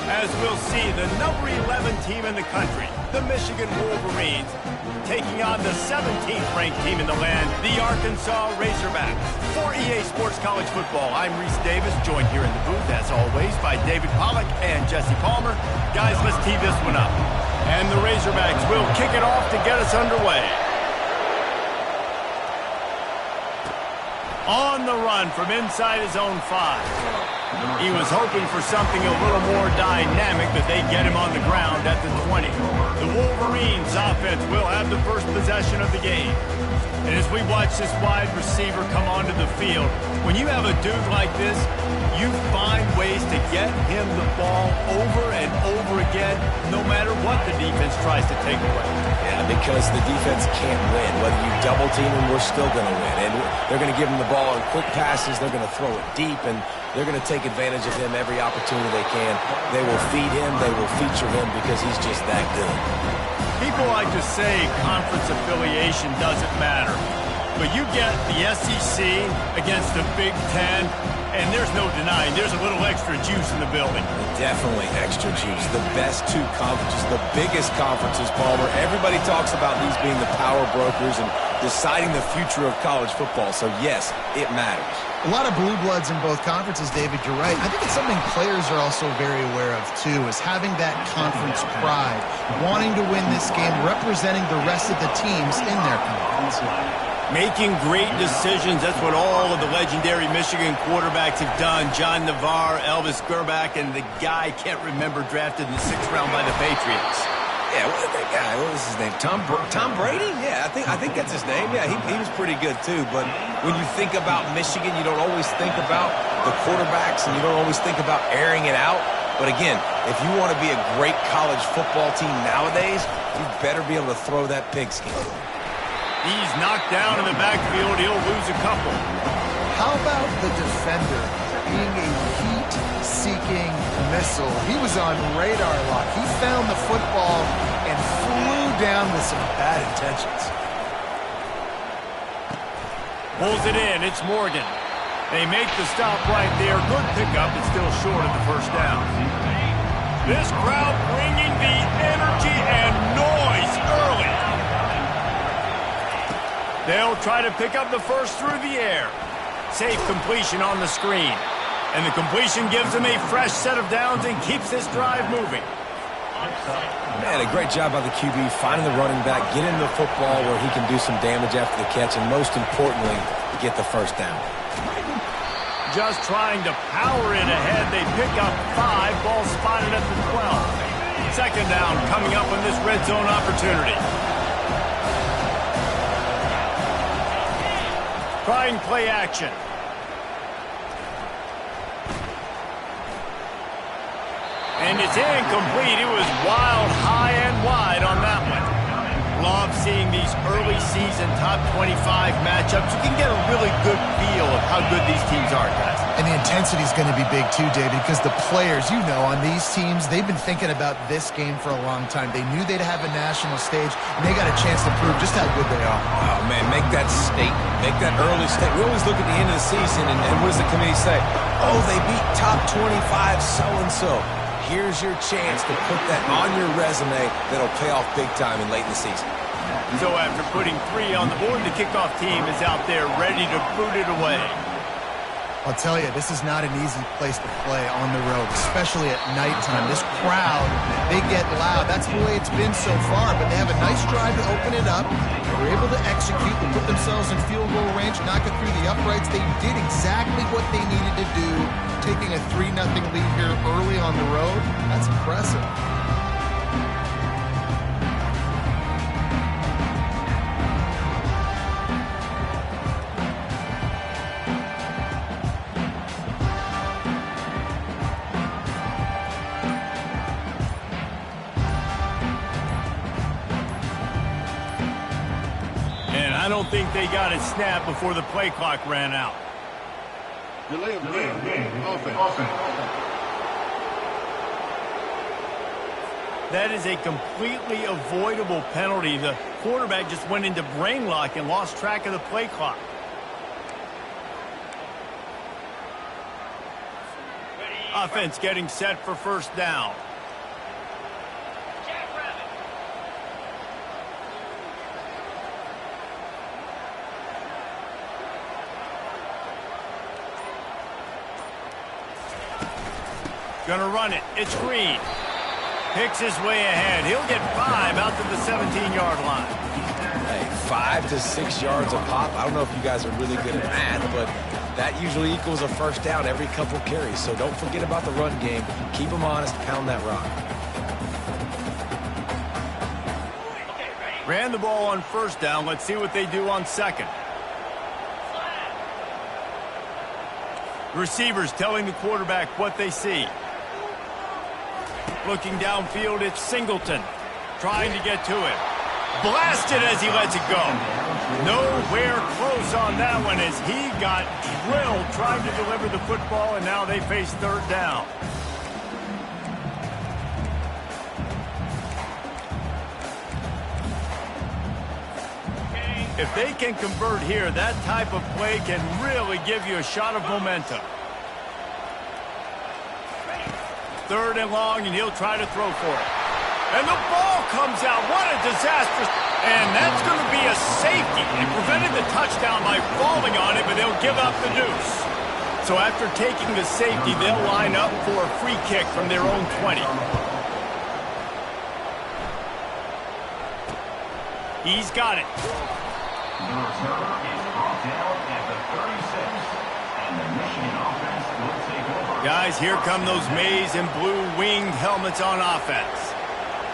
as we'll see the number 11 team in the country, the Michigan Wolverines, taking on the 17th ranked team in the land, the Arkansas Razorbacks. For EA Sports College Football, I'm Reese Davis, joined here in the booth, as always, by David Pollack and Jesse Palmer. Guys, let's tee this one up. And the Razorbacks will kick it off to get us underway. On the run from inside his own 5. He was hoping for something a little more dynamic, but they get him on the ground at the 20. The Wolverines offense will have the first possession of the game. And as we watch this wide receiver come onto the field, when you have a dude like this, you find ways to get him the ball over and over again, no matter what the defense tries to take away. Yeah, because the defense can't win. Whether you double team him, we're still going to win. And they're going to give him the ball in quick passes. They're going to throw it deep, and they're going to take advantage of him every opportunity they can. They will feed him. They will feature him because he's just that good. People like to say conference affiliation doesn't matter. But you get the SEC against the Big Ten, and there's no denying there's a little extra juice in the building. Definitely extra juice. The best two conferences, the biggest conferences, Palmer. Everybody talks about these being the power brokers and deciding the future of college football. So, yes, it matters. A lot of blue bloods in both conferences, David. You're right. I think it's something players are also very aware of, too, is having that conference pride, wanting to win this game, representing the rest of the teams in their conference. Making great decisions, that's what all of the legendary Michigan quarterbacks have done. John Navarre, Elvis Grbac, and the guy, can't remember, drafted in the 6th round by the Patriots. Yeah, that guy, what was his name? Tom Brady? Yeah, I think that's his name. Yeah, he was pretty good, too. But when you think about Michigan, you don't always think about the quarterbacks, and you don't always think about airing it out. But again, if you want to be a great college football team nowadays, you better be able to throw that pigskin. He's knocked down in the backfield. He'll lose a couple. How about the defender being a heat-seeking missile? He was on radar lock. He found the football and flew down with some bad intentions. Pulls it in. It's Morgan. They make the stop right there. Good pickup. It's still short of the first down. This crowd bringing the energy and noise early. They'll try to pick up the first through the air. Safe completion on the screen. And the completion gives them a fresh set of downs and keeps this drive moving. Man, a great job by the QB finding the running back, get him the football where he can do some damage after the catch, and most importantly, get the first down. Just trying to power it ahead. They pick up 5. Ball spotted at the 12. Second down coming up on this red zone opportunity. Trying play action. And it's incomplete. It was wild, high and wide on that one. Love seeing these early season top 25 matchups. You can get a really good feel of how good these teams are, guys. And the intensity is going to be big too, David, because the players, you know, on these teams, they've been thinking about this game for a long time. They knew they'd have a national stage, and they got a chance to prove just how good they are. Oh, man, make that statement. Make that early statement. We always look at the end of the season, and what does the committee say? Oh, they beat top 25 so-and-so. Here's your chance to put that on your resume that'll pay off big time and late in the season. So after putting 3 on the board, the kickoff team is out there ready to boot it away. I'll tell you, this is not an easy place to play on the road, especially at nighttime. This crowd, they get loud. That's the way it's been so far, but they have a nice drive to open it up. They were able to execute, to put themselves in field goal range, knock it through the uprights. They did exactly what they needed to do, taking a 3-0 lead here early on the road. That's impressive. I don't think they got it snapped before the play clock ran out. Delay of game. Offense. That is a completely avoidable penalty. The quarterback just went into brain lock and lost track of the play clock. A offense getting set for first down. Gonna run it. It's Green. Picks his way ahead. He'll get 5 out to the 17-yard line. Hey, 5 to 6 yards a pop. I don't know if you guys are really good at math, but that usually equals a first down every couple carries. So don't forget about the run game. Keep them honest. Pound that rock. Ran the ball on first down. Let's see what they do on second. Receivers telling the quarterback what they see. Looking downfield, it's Singleton. Trying to get to it. Blasted as he lets it go. Nowhere close on that one as he got drilled trying to deliver the football, and now they face third down. If they can convert here, that type of play can really give you a shot of momentum. Third and long, and he'll try to throw for it. And the ball comes out. What a disastrous. And that's going to be a safety. They prevented the touchdown by falling on it, but they'll give up the deuce. So after taking the safety, they'll line up for a free kick from their own 20. He's got it. The return is brought down at the 36. And the Michigan offense will take over. Guys, here come those maize and blue winged helmets on offense.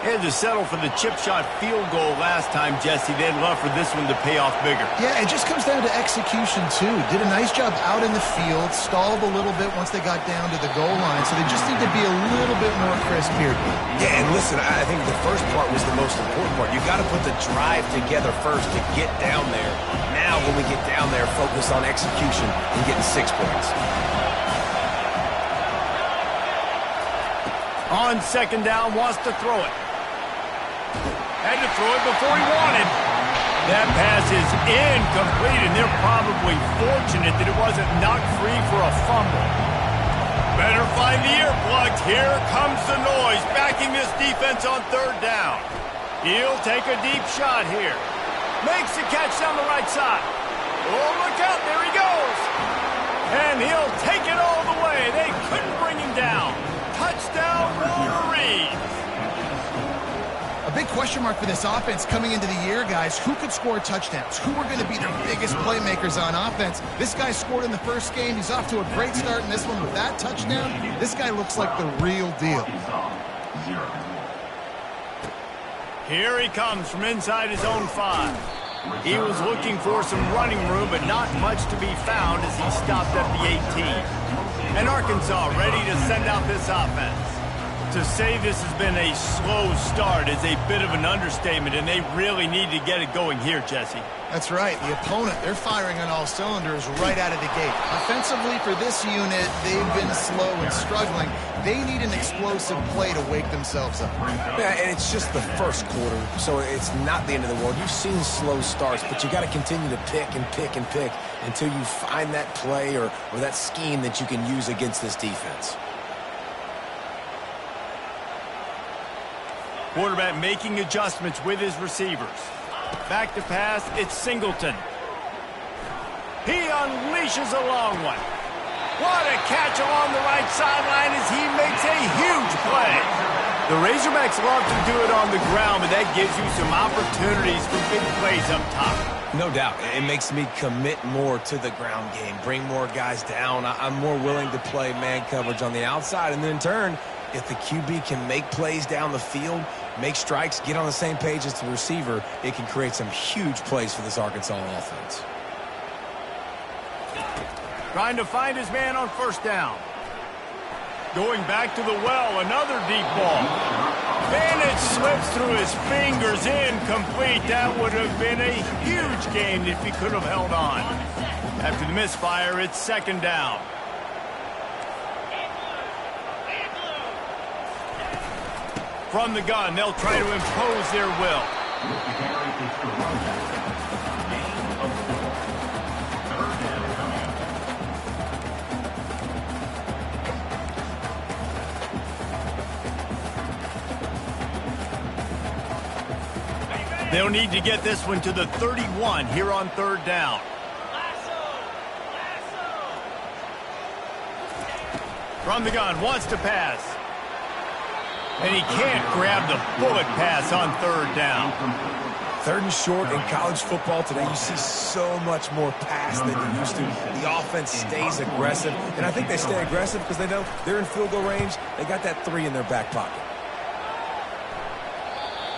They had to settle for the chip shot field goal last time, Jesse. They'd love for this one to pay off bigger. Yeah, it just comes down to execution, too. Did a nice job out in the field, stalled a little bit once they got down to the goal line, so they just need to be a little bit more crisp here. Yeah, and listen, I think the first part was the most important part. You got to put the drive together first to get down there. Now, when we get down there, focus on execution and getting 6 points. On second down, wants to throw it. Had to throw it before he wanted. That pass is incomplete, and they're probably fortunate that it wasn't knocked free for a fumble. Better find the earplugs. Here comes the noise, backing this defense on third down. He'll take a deep shot here. Makes the catch down the right side. Oh, look out, there he goes. And he'll take it all the way. They couldn't bring him down. Touchdown, Wolverines. A big question mark for this offense coming into the year, guys. Who could score touchdowns? Who are going to be their biggest playmakers on offense? This guy scored in the first game. He's off to a great start in this one with that touchdown. This guy looks like the real deal. Here he comes from inside his own 5. He was looking for some running room, but not much to be found as he stopped at the 18. And Arkansas ready to send out this offense. To say this has been a slow start is a bit of an understatement, and they really need to get it going here, Jesse. That's right. The opponent, they're firing on all cylinders right out of the gate. Offensively for this unit, they've been slow and struggling. They need an explosive play to wake themselves up. Yeah, and it's just the first quarter, so it's not the end of the world. You've seen slow starts, but you got to continue to pick and pick and pick until you find that play or that scheme that you can use against this defense. Quarterback making adjustments with his receivers. Back to pass, it's Singleton. He unleashes a long one. What a catch along the right sideline as he makes a huge play. The Razorbacks love to do it on the ground, but that gives you some opportunities for big plays up top. No doubt. It makes me commit more to the ground game, bring more guys down. I'm more willing to play man coverage on the outside, and then in turn, if the QB can make plays down the field, make strikes, get on the same page as the receiver, it can create some huge plays for this Arkansas offense. Trying to find his man on first down. Going back to the well, another deep ball. And it slips through his fingers, incomplete. That would have been a huge gain if he could have held on. After the misfire, it's second down. From the gun, they'll try to impose their will. They'll need to get this one to the 31 here on third down. From the gun, wants to pass. And he can't grab the bullet pass on third down. Third and short in college football today, you see so much more pass than you used to. The offense stays aggressive, and I think they stay aggressive because they know they're in field goal range. They got that 3 in their back pocket.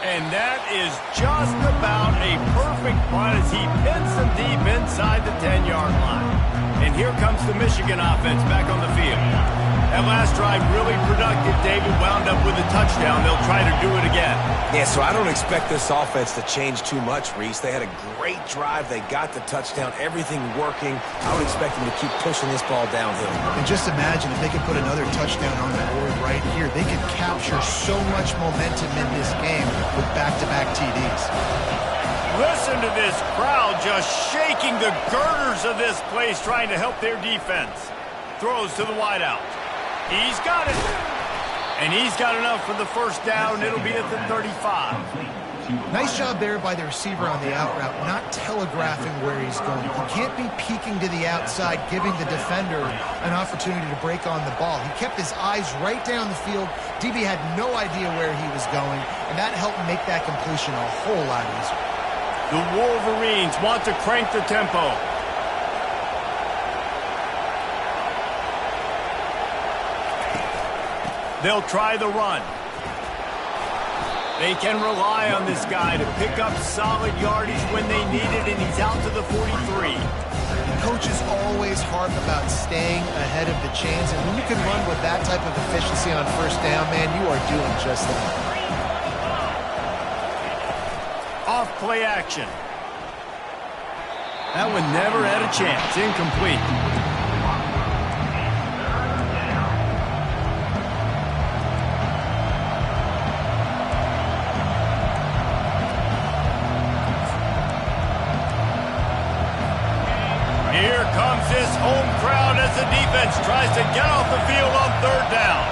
And that is just about a perfect punt as he pins them deep inside the 10-yard line. And here comes the Michigan offense back on the field. That last drive really productive. David wound up with a touchdown. They'll try to do it again. Yeah, so I don't expect this offense to change too much, Reese. They had a great drive. They got the touchdown. Everything working. I would expect them to keep pushing this ball downhill. And just imagine if they could put another touchdown on the board right here. They could capture so much momentum in this game with back-to-back TDs. Listen to this crowd just shaking the girders of this place, trying to help their defense. Throws to the wideout. He's got it. And he's got enough for the first down. It'll be at the 35. Nice job there by the receiver on the out route, not telegraphing where he's going. He can't be peeking to the outside, giving the defender an opportunity to break on the ball. He kept his eyes right down the field. DB had no idea where he was going, and that helped make that completion a whole lot easier. The Wolverines want to crank the tempo. They'll try the run. They can rely on this guy to pick up solid yardage when they need it, and he's out to the 43. Coaches always harp about staying ahead of the chains, and when you can run with that type of efficiency on first down, man, you are doing just that. Off play action. That one never had a chance. Incomplete. Here comes this home crowd as the defense tries to get off the field on third down.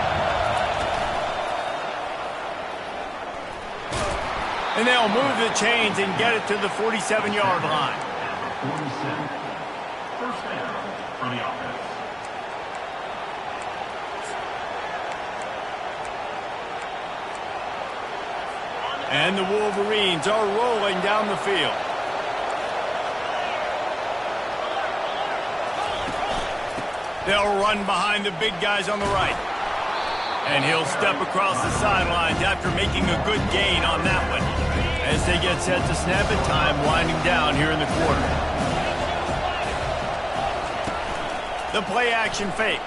And they'll move the chains and get it to the 47-yard line. 47. First down for the offense. And the Wolverines are rolling down the field. They'll run behind the big guys on the right. And he'll step across the sidelines after making a good gain on that one. As they get set to snap it, time winding down here in the quarter. The play action fake.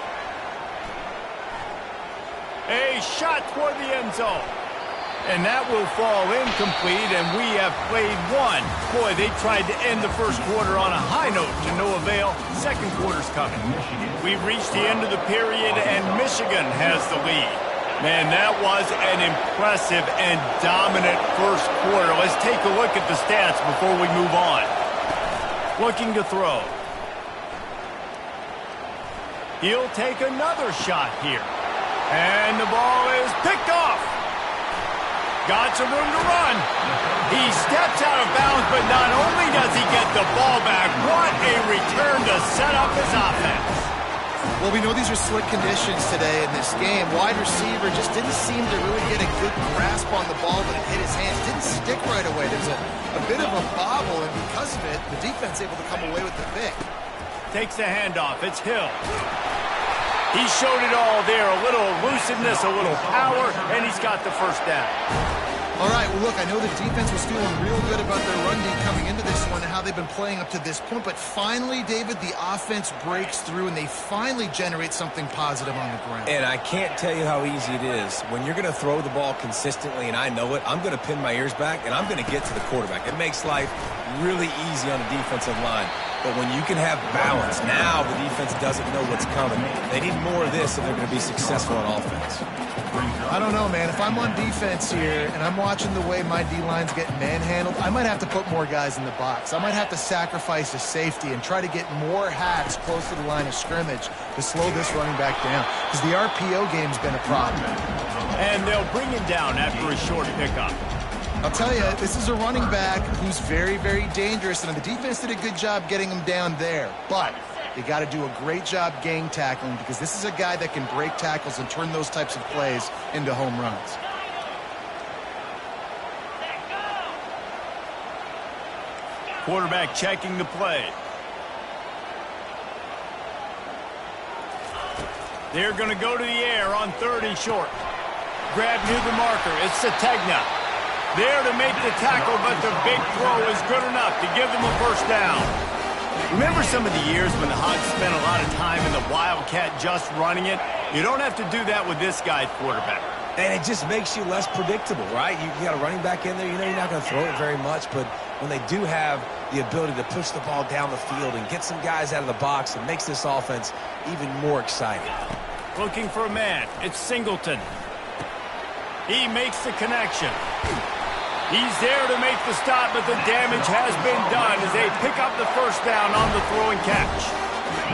A shot toward the end zone. And that will fall incomplete, and we have played one. Boy, they tried to end the first quarter on a high note to no avail. Second quarter's coming. We've reached the end of the period, and Michigan has the lead. Man, that was an impressive and dominant first quarter. Let's take a look at the stats before we move on. Looking to throw. He'll take another shot here. And the ball is picked off. Got some room to run. He steps out of bounds, but not only does he get the ball back, what a return to set up his offense. Well, we know these are slick conditions today in this game. Wide receiver just didn't seem to really get a good grasp on the ball when it hit his hands. Didn't stick right away. There's a bit of a bobble, and because of it, the defense able to come away with the pick. Takes the handoff. It's Hill. He showed it all there. A little elusiveness, a little power, and he's got the first down. All right, well, look, I know the defense was feeling real good about their run D coming into this one and how they've been playing up to this point, but finally, David, the offense breaks through and they finally generate something positive on the ground. And I can't tell you how easy it is. When you're going to throw the ball consistently, and I know it, I'm going to pin my ears back, and I'm going to get to the quarterback. It makes life really easy on the defensive line. But when you can have balance, now the defense doesn't know what's coming. They need more of this if they're going to be successful on offense. I don't know, man. If I'm on defense here and I'm watching the way my D-line's getting manhandled, I might have to put more guys in the box. I might have to sacrifice a safety and try to get more hacks close to the line of scrimmage to slow this running back down, because the RPO game's been a problem. And they'll bring him down after a short pickup. I'll tell you, this is a running back who's very, very dangerous, and the defense did a good job getting him down there. But you got to do a great job gang tackling because this is a guy that can break tackles and turn those types of plays into home runs. Quarterback checking the play. They're going to go to the air on 3rd and short. Grab near the marker. It's Sategna. There to make the tackle, but the big throw is good enough to give them a first down. Remember some of the years when the Hogs spent a lot of time in the Wildcat just running it? You don't have to do that with this guy quarterback. And it just makes you less predictable, right? You got a running back in there. You know you're not going to throw it very much, but when they do have the ability to push the ball down the field and get some guys out of the box, it makes this offense even more exciting. Looking for a man. It's Singleton. He makes the connection. He's there to make the stop, but the damage has been done as they pick up the first down on the throw and catch.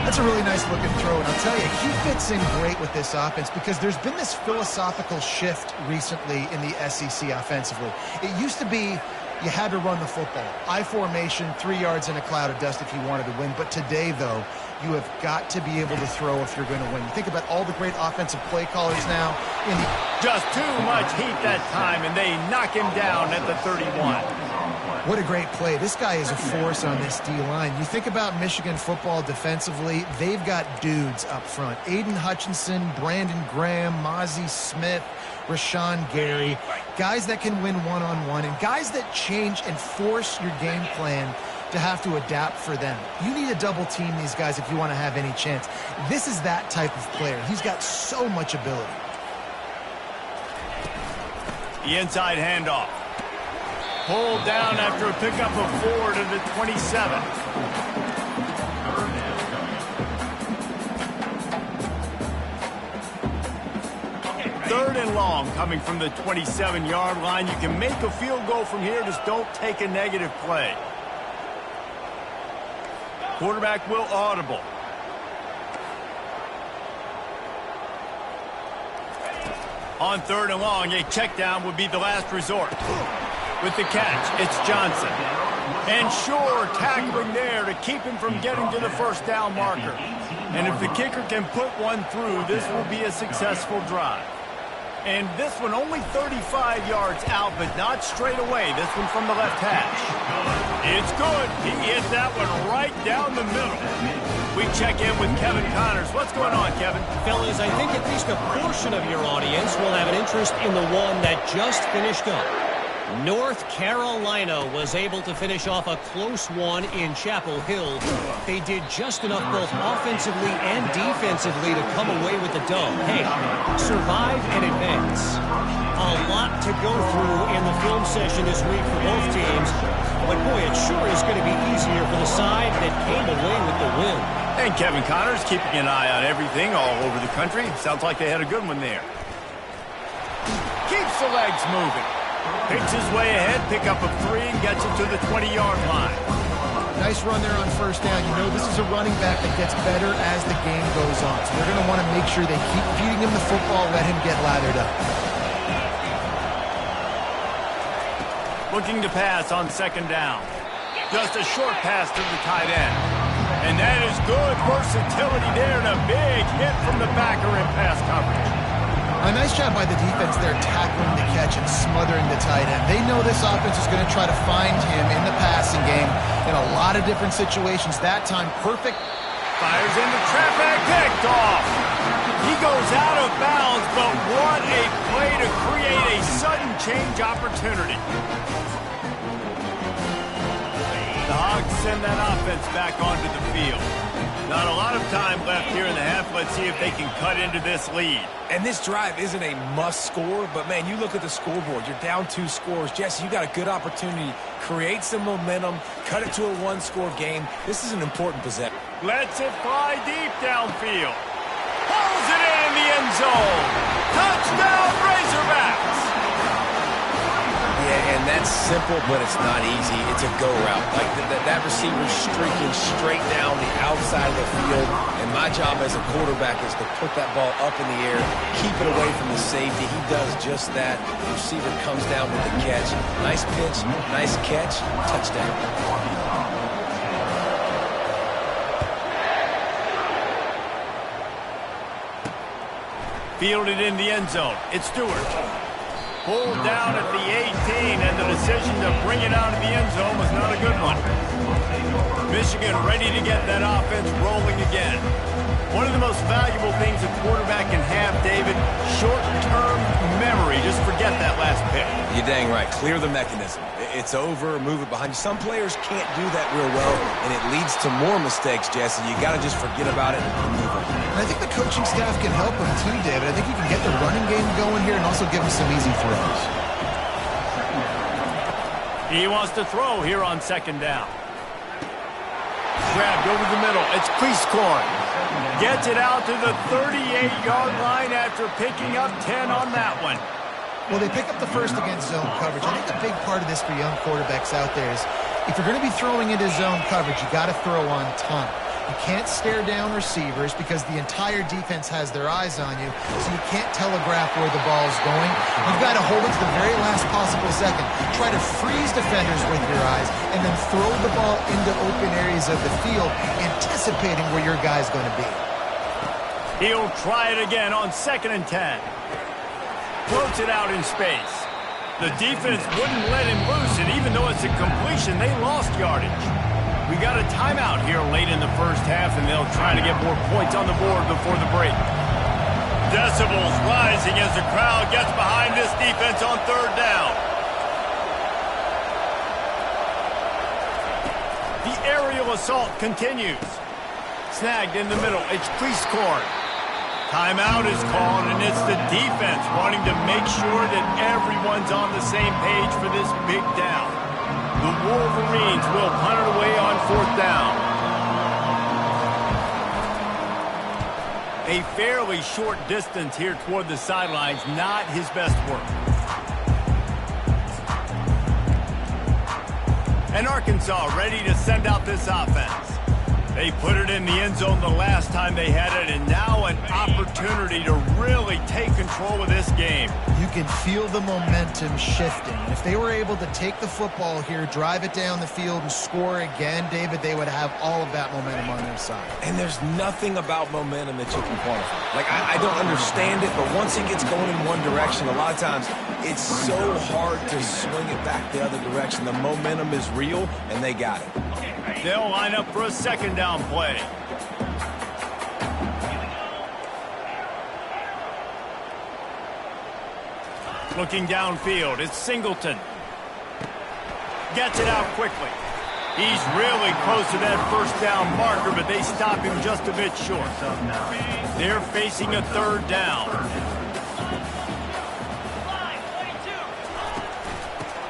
That's a really nice looking throw, and I'll tell you, he fits in great with this offense because there's been this philosophical shift recently in the SEC offensively. It used to be you had to run the football. I formation, 3 yards in a cloud of dust if you wanted to win. But today, though, you have got to be able to throw if you're going to win. You think about all the great offensive play callers now. Just too much heat that time, and they knock him down at the 31. What a great play. This guy is a force on this D-line. You think about Michigan football defensively, they've got dudes up front. Aiden Hutchinson, Brandon Graham, Mozzie Smith, Rashawn Gary, guys that can win one-on-one and guys that change and force your game plan to have to adapt for them. You need to double team these guys if you want to have any chance. This is that type of player. He's got so much ability. The inside handoff. Pulled down after a pickup of 4 to the 27. Third and long coming from the 27-yard line. You can make a field goal from here. Just don't take a negative play. Quarterback will audible. On 3rd and long, a check down would be the last resort. With the catch, it's Johnson. And Shore tackling there to keep him from getting to the first down marker. And if the kicker can put one through, this will be a successful drive. And this one only 35 yards out, but not straight away. This one from the left hash. It's good. He hit that one right down the middle. We check in with Kevin Connors. What's going on, Kevin? Fellas, I think at least a portion of your audience will have an interest in the one that just finished up. North Carolina was able to finish off a close one in Chapel Hill. They did just enough both offensively and defensively to come away with the dub. Hey, survive and advance. A lot to go through in the film session this week for both teams. But boy, it sure is going to be easier for the side that came away with the win. And Kevin Connors keeping an eye on everything all over the country. Sounds like they had a good one there. Keeps the legs moving. Picks his way ahead, pick up a 3, and gets it to the 20-yard line. Nice run there on first down. You know, this is a running back that gets better as the game goes on. So they're going to want to make sure they keep feeding him the football, let him get lathered up. Looking to pass on 2nd down. Just a short pass to the tight end. And that is good versatility there and a big hit from the backer in pass coverage. A nice job by the defense there tackling the catch and smothering the tight end. They know this offense is going to try to find him in the passing game in a lot of different situations. That time, perfect. Fires into traffic, picked off. He goes out of bounds, but what a play to create a sudden change opportunity. The Hogs send that offense back onto the field. Not a lot of time left here in the half. Let's see if they can cut into this lead. And this drive isn't a must score, but man, you look at the scoreboard. You're down 2 scores. Jesse, you got a good opportunity. Create some momentum. Cut it to a 1-score game. This is an important possession. Lets it fly deep downfield. Pulls it in the end zone. Touchdown, Razorbacks. Yeah, and that It's simple, but it's not easy. It's a go route. Like that receiver's streaking straight down the outside of the field, and my job as a quarterback is to put that ball up in the air, keep it away from the safety. He does just that. The receiver comes down with the catch. Nice pitch, nice catch, touchdown. Fielded in the end zone. It's Stewart. Pulled down at the 18, and the decision to bring it out of the end zone was not a good one. Michigan ready to get that offense rolling again. One of the most valuable things a quarterback can have, David, short-term memory. Just forget that last pick. You're dang right. Clear the mechanism. It's over, move it behind you. Some players can't do that real well, and it leads to more mistakes, Jesse. You got to just forget about it and move on. And I think the coaching staff can help him too, David. I think you can get the running game going here and also give him some easy throws. He wants to throw here on second down. Grabbed over the middle. It's Priestcorn. Gets it out to the 38-yard line after picking up 10 on that one. Well, they pick up the first against zone coverage. I think a big part of this for young quarterbacks out there is if you're going to be throwing into zone coverage, you got to throw on time. You can't stare down receivers because the entire defense has their eyes on you, so you can't telegraph where the ball's going. You've got to hold it to the very last possible second. Try to freeze defenders with your eyes and then throw the ball into open areas of the field, anticipating where your guy's going to be. He'll try it again on 2nd and 10. Floats it out in space. The defense wouldn't let him loose, and even though it's a completion, they lost yardage. We got a timeout here late in the first half, and they'll try to get more points on the board before the break. Decibels rising as the crowd gets behind this defense on 3rd down. The aerial assault continues. Snagged in the middle. It's Priestcorn. Timeout is called, and it's the defense wanting to make sure that everyone's on the same page for this big down. The Wolverines will punt it away on 4th down. A fairly short distance here toward the sidelines, not his best work. And Arkansas ready to send out this offense. They put it in the end zone the last time they had it, and now an opportunity to really take control of this game. You can feel the momentum shifting. If they were able to take the football here, drive it down the field, and score again, David, they would have all of that momentum on their side. And there's nothing about momentum that you can quantify. Like, I don't understand it, but once it gets going in one direction, a lot of times it's so hard to swing it back the other direction. The momentum is real, and they got it. They'll line up for a 2nd down play. Looking downfield, it's Singleton. Gets it out quickly. He's really close to that 1st down marker, but they stop him just a bit short. They're facing a 3rd down.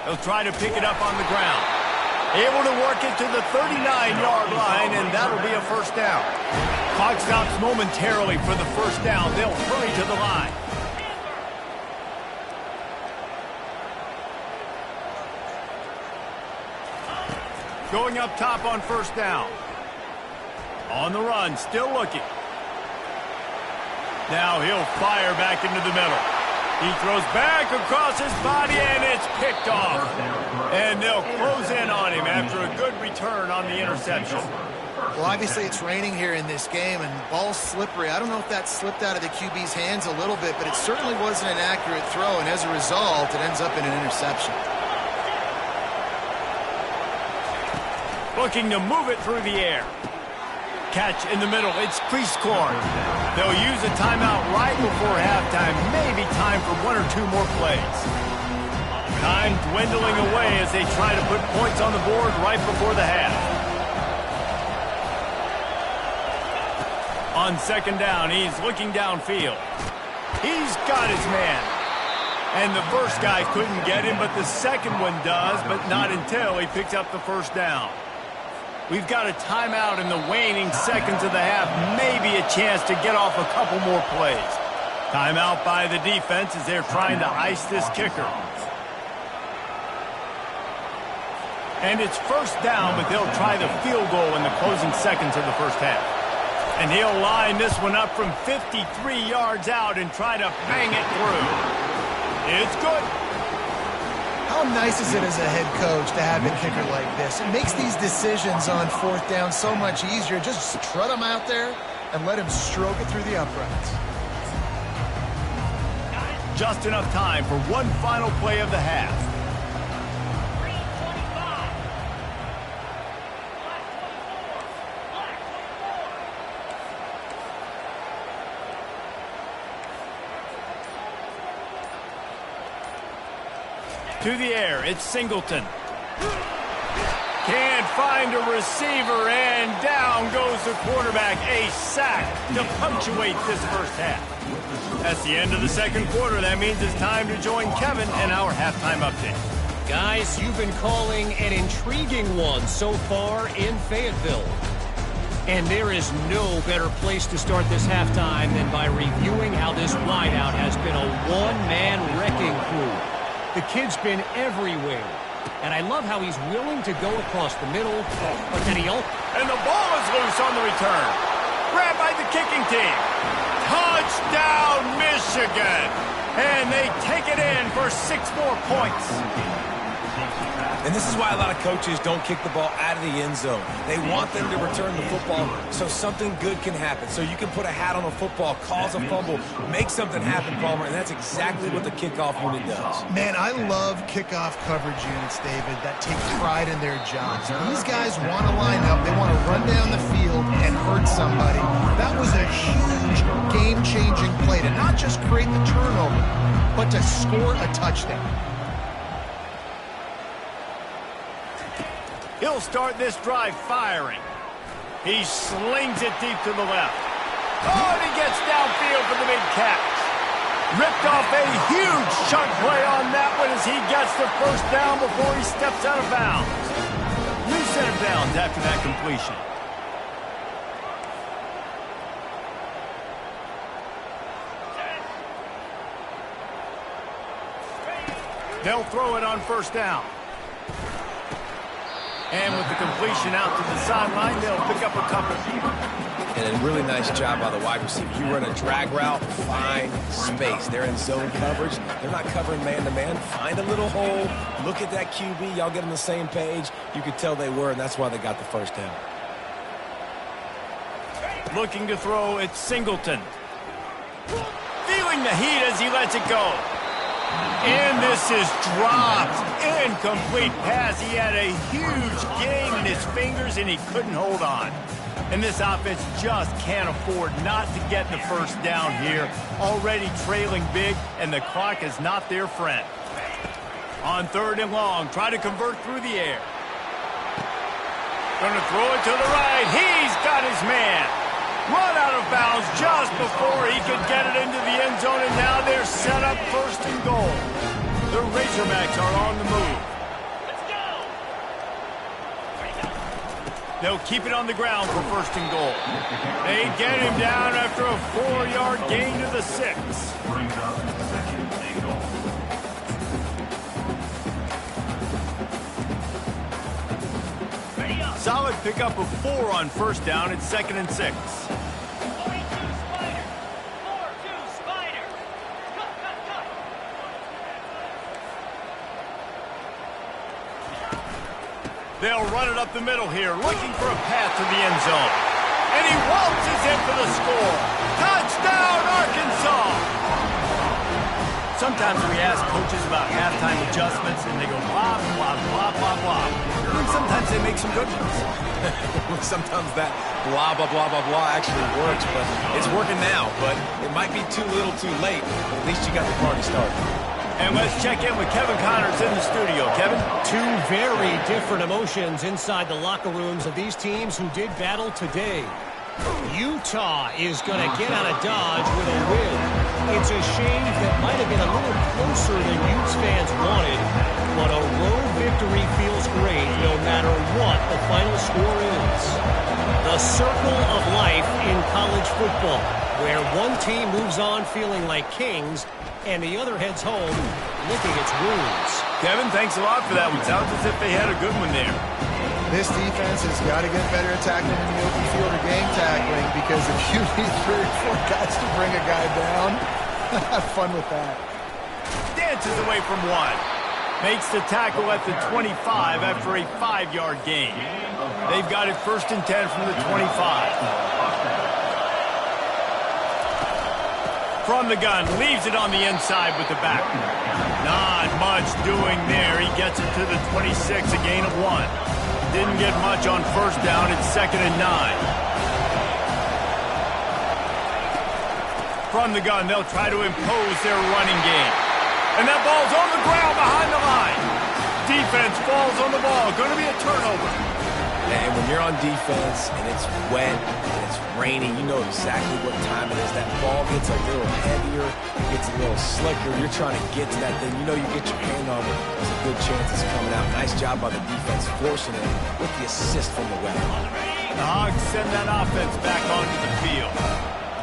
They'll try to pick it up on the ground. Able to work it to the 39-yard line, and that'll be a 1st down. Clock stops momentarily for the 1st down. They'll hurry to the line. Going up top on 1st down. On the run, still looking. Now he'll fire back into the middle. He throws back across his body, and it's picked off. And they'll close in on him after a good return on the interception. Well, obviously it's raining here in this game, and the ball's slippery. I don't know if that slipped out of the QB's hands a little bit, but it certainly wasn't an accurate throw, and as a result, it ends up in an interception. Looking to move it through the air. Catch in the middle. It's Priestcorn. They'll use a timeout right before halftime. Maybe time for 1 or 2 more plays. Time dwindling away as they try to put points on the board right before the half. On 2nd down, he's looking downfield. He's got his man. And the first guy couldn't get him, but the second one does, but not until he picks up the 1st down. We've got a timeout in the waning seconds of the half. Maybe a chance to get off a couple more plays. Timeout by the defense as they're trying to ice this kicker. And it's first down, but they'll try the field goal in the closing seconds of the first half. And he'll line this one up from 53 yards out and try to bang it through. It's good. How nice is it as a head coach to have a kicker like this? It makes these decisions on fourth down so much easier. Just strut him out there and let him stroke it through the uprights. Just enough time for one final play of the half. To the air, it's Singleton. Can't find a receiver, and down goes the quarterback. A sack to punctuate this first half. That's the end of the second quarter. That means it's time to join Kevin in our halftime update. Guys, you've been calling an intriguing one so far in Fayetteville. And there is no better place to start this halftime than by reviewing how this wideout has been a one-man wrecking crew. The kid's been everywhere, and I love how he's willing to go across the middle, but then and the ball is loose on the return. Grabbed by the kicking team. Touchdown, Michigan! And they take it in for 6 more points. And this is why a lot of coaches don't kick the ball out of the end zone. They want them to return the football so something good can happen. So you can put a hat on a football, cause a fumble, make something happen, Palmer, and that's exactly what the kickoff unit does. Man, I love kickoff coverage units, David, that take pride in their jobs. These guys want to line up. They want to run down the field and hurt somebody. That was a huge game-changing play to not just create the turnover, but to score a touchdown. He'll start this drive firing. He slings it deep to the left. Oh, and he gets downfield for the big catch. Ripped off a huge chunk play on that one as he gets the first down before he steps out of bounds. New set of downs after that completion. They'll throw it on first down. And with the completion out to the sideline, they'll pick up a couple. And a really nice job by the wide receiver. You run a drag route, find space. They're in zone coverage. They're not covering man-to-man. Find a little hole. Look at that QB. Y'all get on the same page. You could tell they were, and that's why they got the first down. Looking to throw, it's Singleton. Feeling the heat as he lets it go. And this is dropped. Incomplete pass. He had a huge gain in his fingers, and he couldn't hold on. And this offense just can't afford not to get the first down here. Already trailing big, and the clock is not their friend. On 3rd and long, try to convert through the air. Going to throw it to the right. He's got his man. Run out of bounds just before he could get it into the end zone, and now they're set up 1st and goal. The Razorbacks are on the move. They'll keep it on the ground for 1st and goal. They get him down after a 4-yard gain to the 6. Solid pickup of 4 on 1st down. It's 2nd and 6. They'll run it up the middle here, looking for a path to the end zone. And he waltzes in for the score. Touchdown, Arkansas! Sometimes we ask coaches about halftime adjustments, and they go blah, blah, blah, blah, blah. And sometimes they make some good ones. Sometimes that blah, blah, blah, blah, blah actually works, but it's working now. But it might be too little too late, but at least you got the party started. And let's check in with Kevin Connors in the studio. Kevin? 2 very different emotions inside the locker rooms of these teams who did battle today. Utah is going to get out of Dodge with a win. It's a shame that might have been a little closer than Utes fans wanted, but a road victory feels great no matter what the final score is. The circle of life in college football, where one team moves on feeling like kings and the other heads home licking its wounds. Kevin, thanks a lot for that one. Sounds as if they had a good one there. This defense has got to get better at tackling in the open field or game tackling, because if you need 3 or 4 guys to bring a guy down, have fun with that. Dances away from one. Makes the tackle at the 25 after a 5-yard gain. They've got it 1st and 10 from the 25. From the gun, leaves it on the inside with the back. Not much doing there. He gets it to the 26, a gain of 1. Didn't get much on 1st down. It's 2nd and 9. From the gun, they'll try to impose their running game. And that ball's on the ground behind the line. Defense falls on the ball. Going to be a turnover. And when you're on defense and it's wet and it's raining, you know exactly what time it is. That ball gets a little heavier, gets a little slicker. You're trying to get to that thing. You know you get your hand on it. There's a good chance it's coming out. Nice job by the defense forcing it with the assist from the weapon. The Hogs send that offense back onto the field.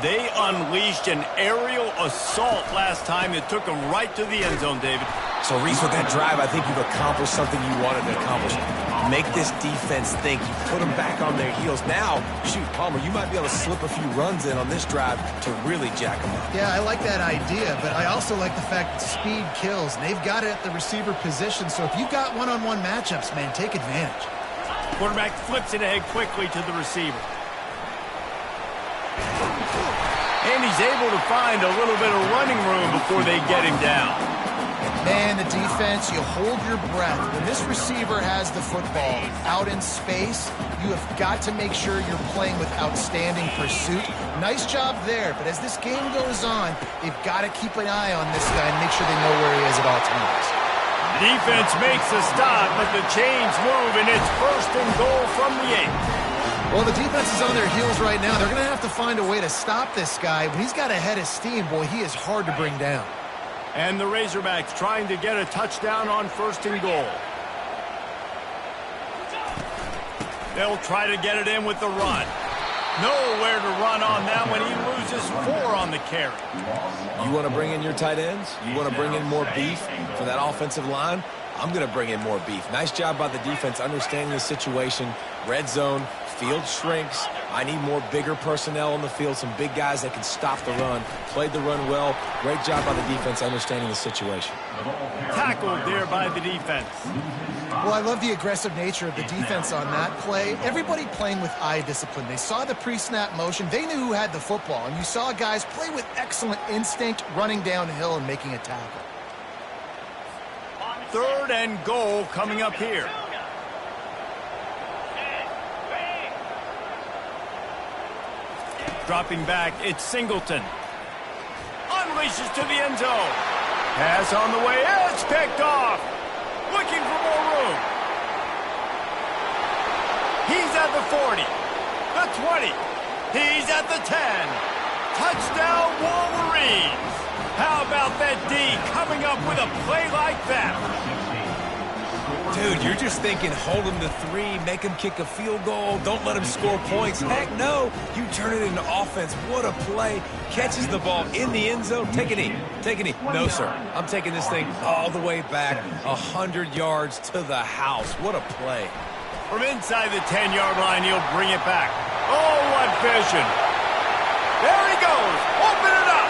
They unleashed an aerial assault last time that took them right to the end zone, David. So, Reese, with that drive, I think you've accomplished something you wanted to accomplish. Make this defense think. You put them back on their heels. Now, shoot, Palmer, you might be able to slip a few runs in on this drive to really jack them up. Yeah, I like that idea, but I also like the fact that speed kills, and they've got it at the receiver position. So if you've got one-on-one matchups, man, take advantage. Quarterback flips it ahead quickly to the receiver. And he's able to find a little bit of running room before they get him down. Man, the defense, you hold your breath. When this receiver has the football out in space, you have got to make sure you're playing with outstanding pursuit. Nice job there, but as this game goes on, they've got to keep an eye on this guy and make sure they know where he is at all times. Defense makes a stop, but the chains move, and it's 1st and goal from the 8. Well, the defense is on their heels right now. They're going to have to find a way to stop this guy. When he's got a head of steam, boy, he is hard to bring down. And the Razorbacks trying to get a touchdown on 1st and goal. They'll try to get it in with the run. Nowhere to run on that one. He loses 4 on the carry. You want to bring in your tight ends? You want to bring in more beef for that offensive line? I'm going to bring in more beef. Nice job by the defense understanding the situation. Red zone, field shrinks. I need more bigger personnel on the field, some big guys that can stop the run. Played the run well. Great job by the defense understanding the situation. Tackled there by the defense. Well, I love the aggressive nature of the defense on that play. Everybody playing with eye discipline. They saw the pre-snap motion. They knew who had the football. And you saw guys play with excellent instinct, running downhill and making a tackle. 3rd and goal coming up here. Dropping back, it's Singleton. Unleashes to the end zone. Pass on the way, it's picked off. Looking for more room. He's at the 40, the 20. He's at the 10. Touchdown, Wolverines. How about that D coming up with a play like that? Dude, you're just thinking, hold him to 3, make him kick a field goal, don't let him score points. Heck no, you turn it into offense. What a play. Catches the ball in the end zone. Take a knee. Take a knee. No, sir. I'm taking this thing all the way back 100 yards to the house. What a play. From inside the 10-yard line, he'll bring it back. Oh, what vision. There he goes. Open it up.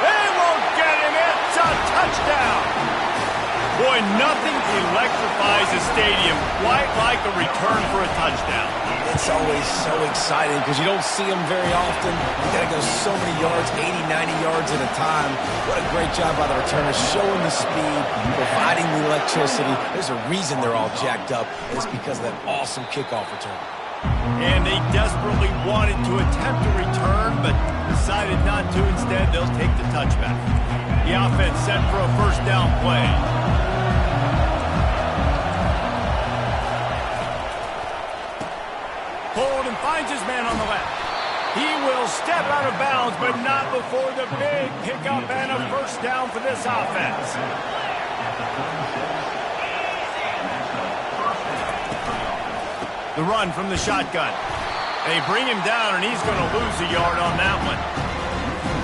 They won't get him. It's a touchdown. Boy, nothing electrifies a stadium quite like a return for a touchdown. It's always so exciting because you don't see them very often. You got to go so many yards, 80, 90 yards at a time. What a great job by the returners, showing the speed, providing the electricity. There's a reason they're all jacked up. It's because of that awesome kickoff return. And they desperately wanted to attempt a return, but decided not to. Instead, they'll take the touchback. The offense set for a 1st down play. Hold and finds his man on the left. He will step out of bounds, but not before the big pickup and a 1st down for this offense. The run from the shotgun. They bring him down, and he's going to lose a yard on that one.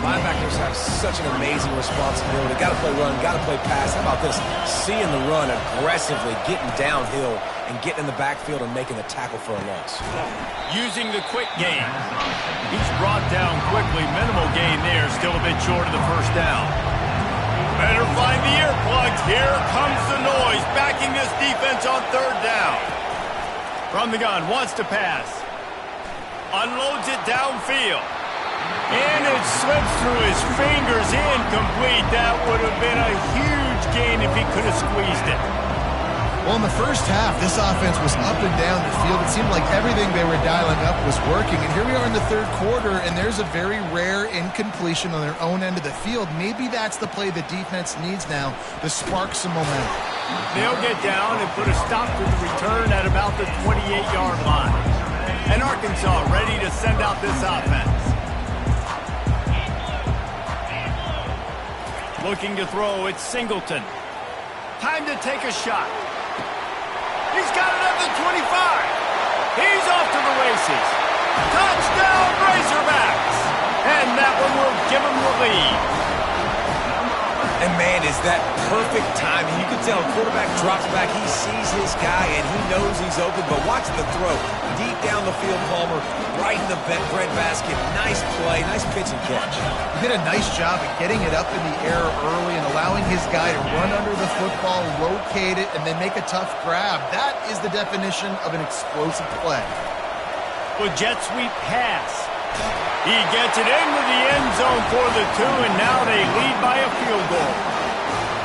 Linebackers have such an amazing responsibility. Got to play run, got to play pass. How about this? Seeing the run aggressively, getting downhill, and getting in the backfield and making the tackle for a loss. Using the quick game. He's brought down quickly. Minimal gain there. Still a bit short of the first down. Better find the earplugs. Here comes the noise. Backing this defense on third down. From the gun. Wants to pass. Unloads it downfield. And it slips through his fingers. Incomplete. That would have been a huge gain if he could have squeezed it. Well, in the first half, this offense was up and down the field. It seemed like everything they were dialing up was working. And here we are in the third quarter, and there's a very rare incompletion on their own end of the field. Maybe that's the play the defense needs now to spark some momentum. They'll get down and put a stop to the return at about the 28-yard line. And Arkansas ready to send out this offense. Looking to throw, it's Singleton. Time to take a shot. He's got it at the 25. He's off to the races. Touchdown, Razorbacks. And that one will give him the lead. And, man, is that perfect timing. You can tell quarterback drops back. He sees his guy, and he knows he's open. But watch the throw. Deep down the field, Palmer, right in the bread basket. Nice play, nice pitch and catch. He did a nice job of getting it up in the air early and allowing his guy to run under the football, locate it, and then make a tough grab. That is the definition of an explosive play. With jet sweep pass. He gets it into the end zone for the 2, and now they lead by a field goal.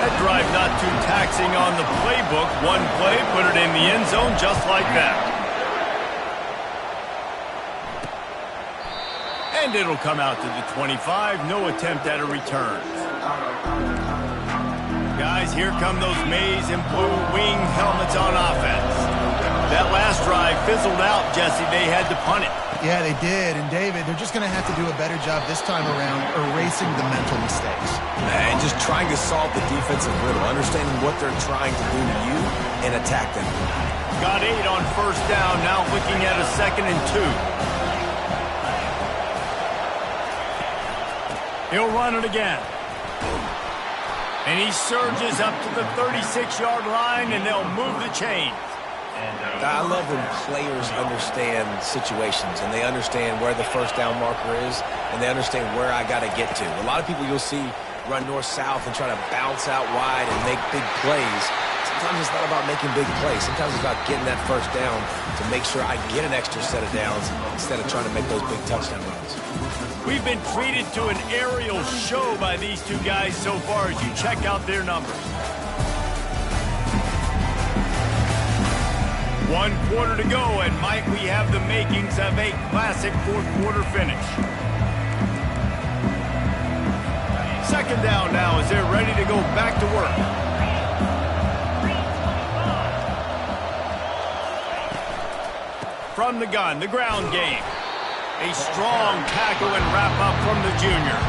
That drive not too taxing on the playbook. One play, put it in the end zone just like that. And it'll come out to the 25. No attempt at a return. Guys, here come those maize and blue wing helmets on offense. That last drive fizzled out, Jesse. They had to punt it. Yeah, they did. And, David, they're just going to have to do a better job this time around erasing the mental mistakes. And just trying to solve the defensive riddle, understanding what they're trying to do to you and attack them. Got 8 on first down, now looking at a 2nd and 2. He'll run it again. And he surges up to the 36-yard line, and they'll move the chain. I love when players understand situations and they understand where the first down marker is and they understand where I got to get to. A lot of people you'll see run north-south and try to bounce out wide and make big plays. Sometimes it's not about making big plays. Sometimes it's about getting that first down to make sure I get an extra set of downs instead of trying to make those big touchdown runs. We've been treated to an aerial show by these two guys so far as you check out their numbers. 1 quarter to go, and might we have the makings of a classic fourth-quarter finish. 2nd down now as they're ready to go back to work. From the gun, the ground game. A strong tackle and wrap-up from the junior.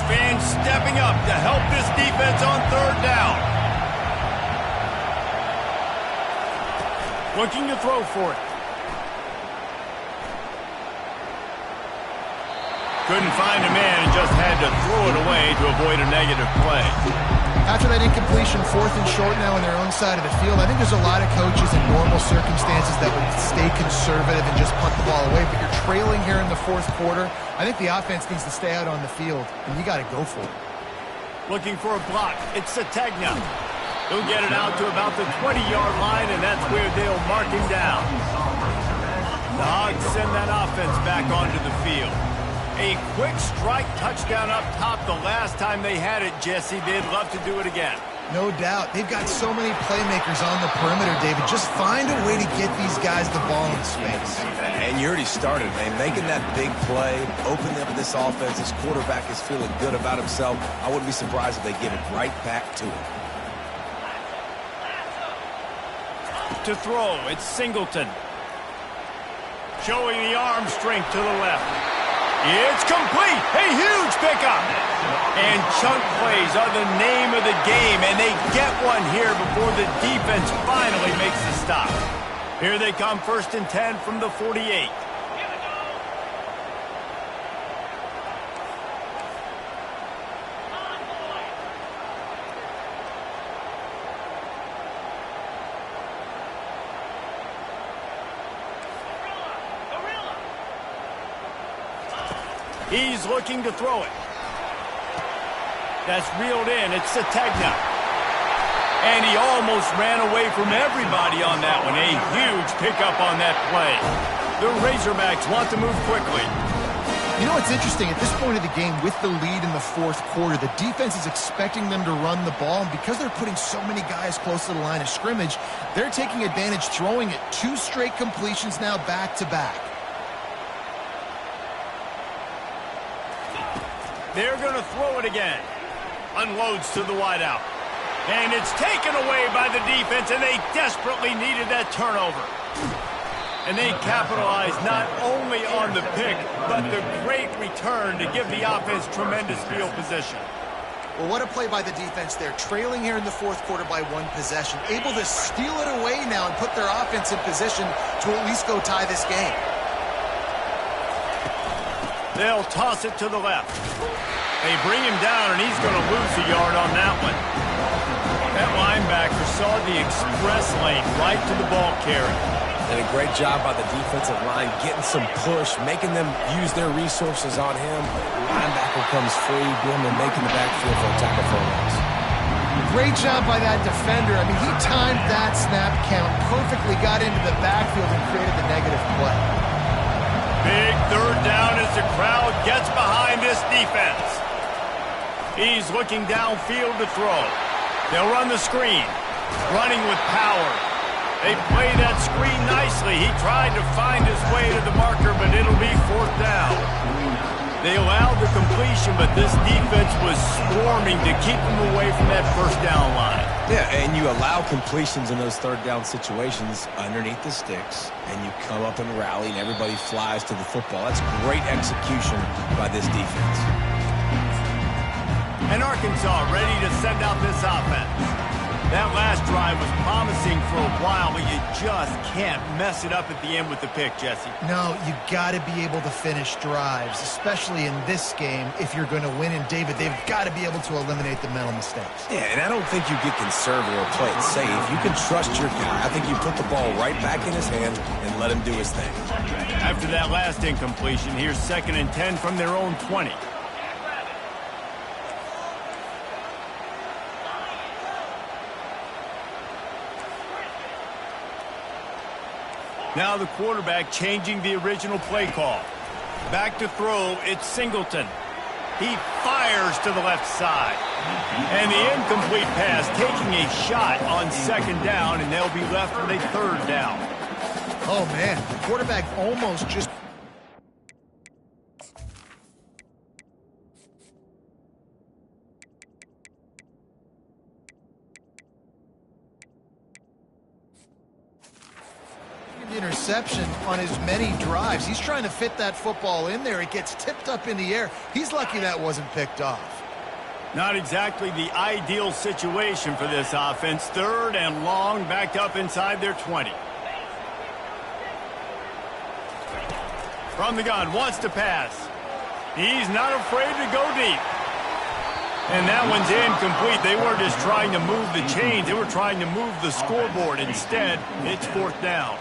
Fans stepping up to help this defense on 3rd down. Looking to throw for it. Couldn't find a man and just had to throw it away to avoid a negative play. After that incompletion, 4th and short now on their own side of the field, I think there's a lot of coaches in normal circumstances that would stay conservative and just punt the ball away. But you're trailing here in the 4th quarter. I think the offense needs to stay out on the field, and you got to go for it. Looking for a block. It's Sategna. He'll get it out to about the 20-yard line, and that's where they'll mark him down. The Hogs send that offense back onto the field. A quick strike touchdown up top the last time they had it, Jesse. They'd love to do it again. No doubt. They've got so many playmakers on the perimeter, David. Just find a way to get these guys the ball in space. And you already started, man. Making that big play, opening up this offense. This quarterback is feeling good about himself. I wouldn't be surprised if they give it right back to him. To throw, it's Singleton. Showing the arm strength to the left. It's complete. A huge pickup. And chunk plays are the name of the game, and they get one here before the defense finally makes the stop. Here they come, 1st and 10 from the 48. He's looking to throw it. That's reeled in. It's Sategna. And he almost ran away from everybody on that one. A huge pickup on that play. The Razorbacks want to move quickly. You know what's interesting? At this point of the game, with the lead in the 4th quarter, the defense is expecting them to run the ball. And because they're putting so many guys close to the line of scrimmage, they're taking advantage, throwing it 2 straight completions now back-to-back. They're going to throw it again. Unloads to the wideout. And it's taken away by the defense, and they desperately needed that turnover. And they capitalized not only on the pick, but the great return to give the offense tremendous field position. Well, what a play by the defense there. Trailing here in the 4th quarter by 1 possession. Able to steal it away now and put their offense in position to at least go tie this game. They'll toss it to the left. They bring him down, and he's going to lose a yard on that one. That linebacker saw the express lane right to the ball carrier. And a great job by the defensive line, getting some push, making them use their resources on him. Linebacker comes free, boom, and making the backfield for a tackle for a loss. Great job by that defender. I mean, he timed that snap count perfectly, got into the backfield, and created the negative play. Big 3rd down as the crowd gets behind this defense. He's looking downfield to throw. They'll run the screen. Running with power. They play that screen nicely. He tried to find his way to the marker, but it'll be 4th down. They allowed the completion, but this defense was swarming to keep them away from that 1st down line. Yeah, and you allow completions in those 3rd down situations underneath the sticks, and you come up and rally, and everybody flies to the football. That's great execution by this defense. And Arkansas ready to send out this offense. That last drive was promising for a while, but you just can't mess it up at the end with the pick, Jesse. No, you got to be able to finish drives, especially in this game. If you're going to win, and David, they've got to be able to eliminate the mental mistakes. Yeah, and I don't think you get conservative or play it safe. You can trust your guy. I think you put the ball right back in his hand and let him do his thing. After that last incompletion, here's 2nd and 10 from their own 20. Now the quarterback changing the original play call. Back to throw, it's Singleton. He fires to the left side. And the incomplete pass taking a shot on 2nd down, and they'll be left with a 3rd down. Oh, man, the quarterback almost just... interception on his many drives. He's trying to fit that football in there. It gets tipped up in the air. He's lucky that wasn't picked off. Not exactly the ideal situation for this offense. 3rd and long, backed up inside their 20. From the gun, wants to pass. He's not afraid to go deep. And that one's incomplete. They weren't just trying to move the chains. They were trying to move the scoreboard. Instead, it's 4th down.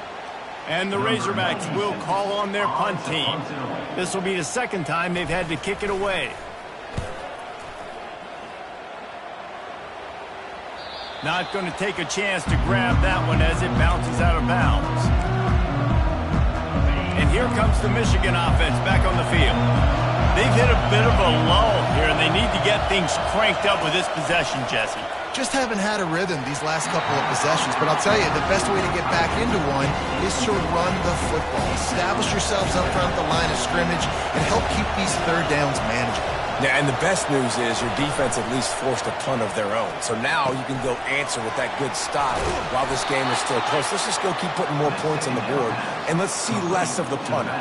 And the Razorbacks will call on their punt team. This will be the 2nd time they've had to kick it away. Not going to take a chance to grab that one as it bounces out of bounds. And here comes the Michigan offense back on the field. They've hit a bit of a lull here, and they need to get things cranked up with this possession, Jesse. Just haven't had a rhythm these last couple of possessions, but I'll tell you, the best way to get back into one is to run the football. Establish yourselves up front at the line of scrimmage and help keep these 3rd downs manageable. Yeah, and the best news is your defense at least forced a punt of their own. So now you can go answer with that good stop while this game is still close. Let's just go keep putting more points on the board, and let's see less of the punter.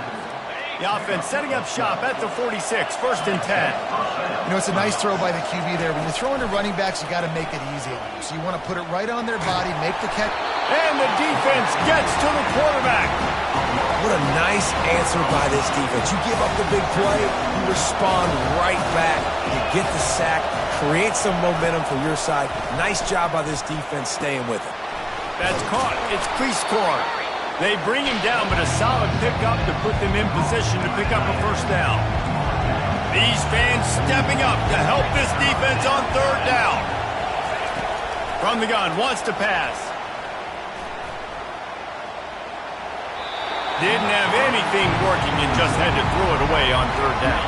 The offense setting up shop at the 46, 1st and 10. You know, it's a nice throw by the QB there. When you're throwing to running backs, you got to make it easy on them. So you want to put it right on their body, make the catch. And the defense gets to the quarterback. What a nice answer by this defense. You give up the big play, you respond right back. You get the sack, create some momentum for your side. Nice job by this defense staying with it. That's caught. It's crease corner. They bring him down, but a solid pickup to put them in position to pick up a 1st down. These fans stepping up to help this defense on 3rd down. From the gun, wants to pass. Didn't have anything working and just had to throw it away on 3rd down.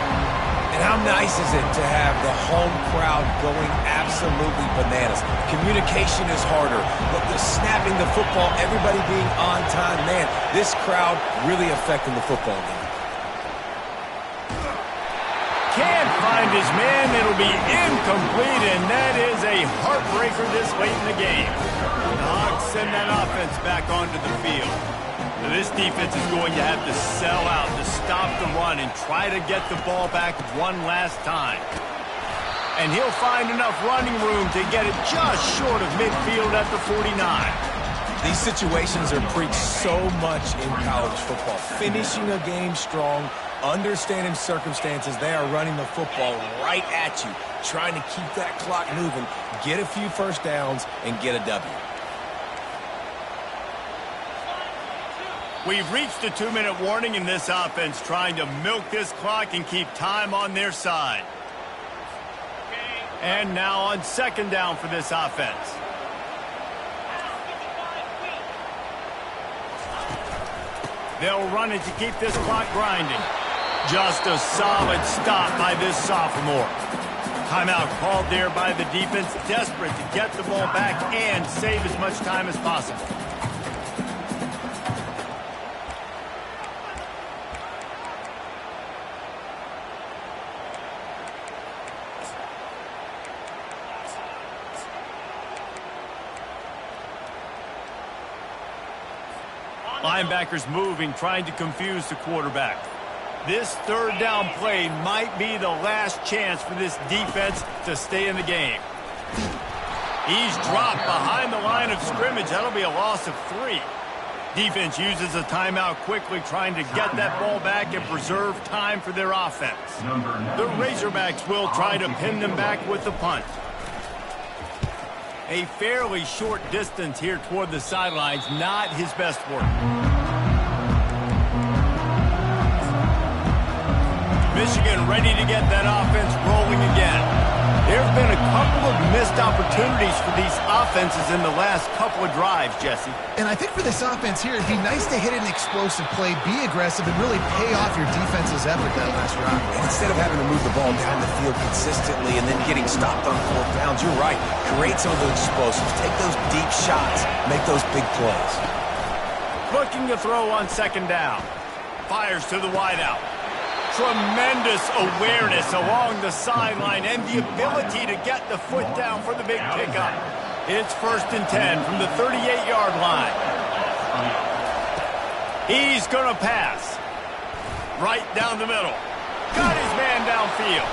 And how nice is it to have the home crowd going absolutely bananas? Communication is harder, but the snapping the football, everybody being on time, man, this crowd really affecting the football game. Can't find his man. It'll be incomplete, and that is a heartbreaker this late in the game. The Hogs send that offense back onto the field. This defense is going to have to sell out to stop the run and try to get the ball back one last time. And he'll find enough running room to get it just short of midfield at the 49. These situations are preached so much in college football. Finishing a game strong, understanding circumstances. They are running the football right at you, trying to keep that clock moving, get a few 1st downs, and get a W. We've reached the 2-minute warning in this offense, trying to milk this clock and keep time on their side. And now on 2nd down for this offense. They'll run it to keep this clock grinding. Just a solid stop by this sophomore. Timeout called there by the defense, desperate to get the ball back and save as much time as possible. Linebackers moving, trying to confuse the quarterback. This 3rd down play might be the last chance for this defense to stay in the game. He's dropped behind the line of scrimmage. That'll be a loss of 3. Defense uses a timeout quickly, trying to get that ball back and preserve time for their offense. The Razorbacks will try to pin them back with the punt. A fairly short distance here toward the sidelines, not his best work. Michigan ready to get that offense rolling again. There have been a couple of missed opportunities for these offenses in the last couple of drives, Jesse. And I think for this offense here, it'd be nice to hit an explosive play, be aggressive, and really pay off your defense's effort that last round. And instead of having to move the ball down the field consistently and then getting stopped on 4th downs, you're right. Create some of those explosives. Take those deep shots. Make those big plays. Looking to throw on 2nd down. Fires to the wideout. Tremendous awareness along the sideline and the ability to get the foot down for the big pickup. It's 1st and 10 from the 38-yard line. He's going to pass. Right down the middle. Got his man downfield.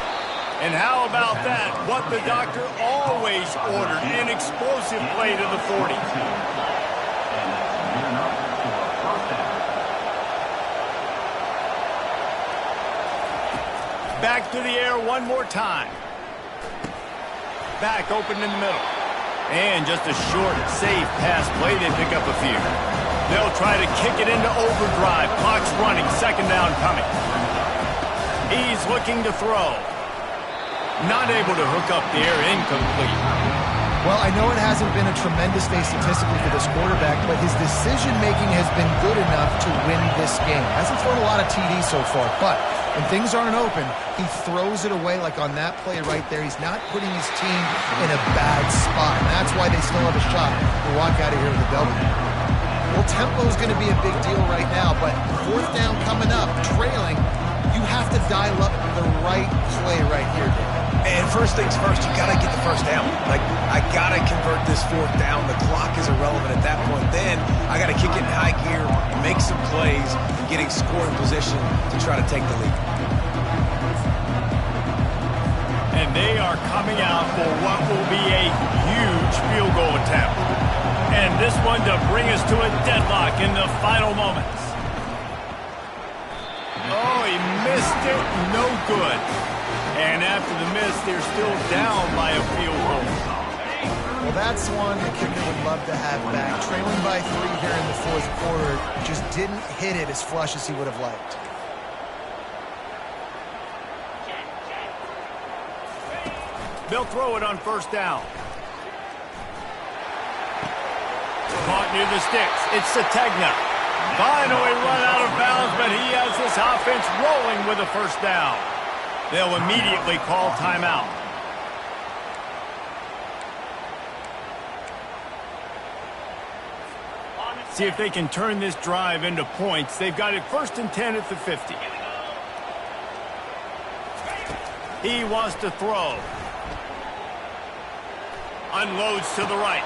And how about that? What the doctor always ordered, an explosive play to the 40. Back to the air one more time. Back open in the middle. And just a short, safe pass play. They pick up a few. They'll try to kick it into overdrive. Clock's running. 2nd down coming. He's looking to throw. Not able to hook up there. Incomplete. Well, I know it hasn't been a tremendous day statistically for this quarterback, but his decision-making has been good enough to win this game. Hasn't thrown a lot of TDs so far, but when things aren't open, he throws it away like on that play right there. He's not putting his team in a bad spot, and that's why they still have a shot to walk out of here with a W. Well, tempo is going to be a big deal right now, but 4th down coming up, trailing, you have to dial up the right play right here, Dave. And first things first, you got to get the 1st down. Like, I got to convert this 4th down. The clock is irrelevant at that point. Then I got to kick it in high gear, make some plays, and getting scoring position to try to take the lead. And they are coming out for what will be a huge field goal attempt. And this one to bring us to a deadlock in the final moments. Oh, he missed it. No good. And after the miss, they're still down by a field goal. Well, that's one the kicker would love to have back. Trailing by 3 here in the fourth quarter, just didn't hit it as flush as he would have liked. They'll throw it on first down. Caught near the sticks. It's Sategna. Finally run out of bounds, but he has this offense rolling with a first down. They'll immediately call timeout. See if they can turn this drive into points. They've got it 1st and 10 at the 50. He wants to throw. Unloads to the right.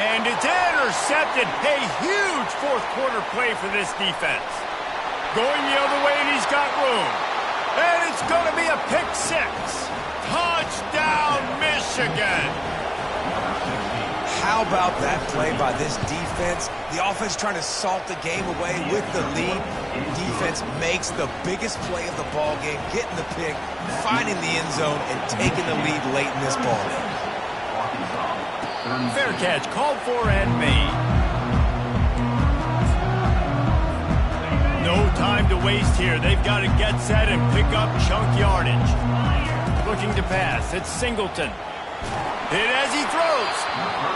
And it's intercepted. A huge fourth quarter play for this defense. Going the other way, and he's got room. And it's going to be a pick 6. Touchdown, Michigan. How about that play by this defense? The offense trying to salt the game away with the lead. Defense makes the biggest play of the ball game, getting the pick, finding the end zone, and taking the lead late in this ball game. Fair catch called for and made. No time to waste here. They've got to get set and pick up chunk yardage. Looking to pass. It's Singleton. Hit as he throws.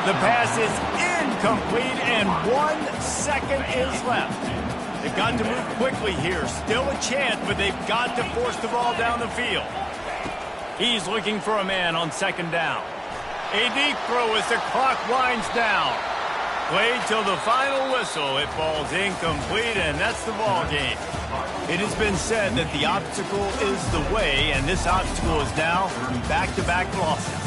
The pass is incomplete, and 1 second is left. They've got to move quickly here. Still a chance, but they've got to force the ball down the field. He's looking for a man on 2nd down. A deep throw as the clock winds down. Played till the final whistle. It falls incomplete, and that's the ball game. It has been said that the obstacle is the way, and this obstacle is now back-to-back losses.